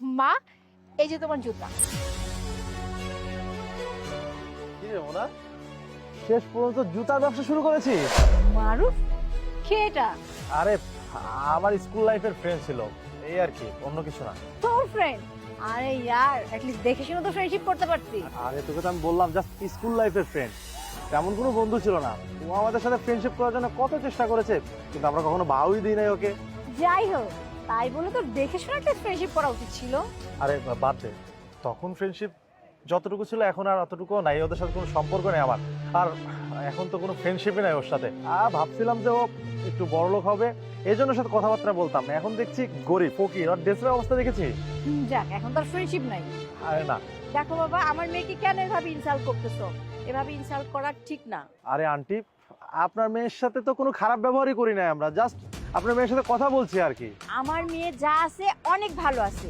মা, এই যে তোমার জুতা। কি রে মোনা, শেষ পর্যন্ত জুতার ব্যবসা শুরু করেছি? মারুফ, কে এটা? আরে আমার স্কুল লাইফের ফ্রেন্ড ছিল, এই আর কি, অন্য কিছু না। তোর ফ্রেন্ড? আরে ইয়ার, অ্যাটলিস্ট দেখে শুনে তো ফ্রেন্ডশিপ করতে পারতি। আরে তোকে তো আমি বললাম জাস্ট স্কুল লাইফের ফ্রেন্ড, তেমন কোনো বন্ধু ছিল না। ও আমাদের সাথে ফ্রেন্ডশিপ করার জন্য কত চেষ্টা করেছে, কিন্তু আমরা কখনো বাউই দিই নাই ওকে। যাই হোক, তাই বলে তো দেখে শুনে একটা ফ্রেন্ডশিপ করা উচিত ছিল। আরে বাদ দে, তখন ফ্রেন্ডশিপ যতটুকু ছিল এখন আর অতটুকুও নাই, ওদের সাথে কোনো সম্পর্ক নেই আমার। আর এখন তো কোনো ফ্রেন্ডশিপই নাই ওর সাথে। ভাবছিলাম যে ও একটু বড় লোক হবে, এই জন্য সাথে কথাবার্তা বলতাম। এখন দেখছি গরিব ফকির, আর ড্রেসের অবস্থা দেখেছি। যাক, এখন তো ফ্রেন্ডশিপ নাই। আরে না। দেখো বাবা, আমার মেয়েকে কেন এভাবে ইনসাল্ট করতেছো? এভাবে ইনসাল্ট করা ঠিক না। আরে আন্টি, আপনার মেয়ের সাথে তো কোনো খারাপ ব্যবহারই করি নাই আমরা, জাস্ট আপনার মেয়ের সাথে কথা বলছি আর কি। আমার মেয়ে যা আছে অনেক ভালো আছে,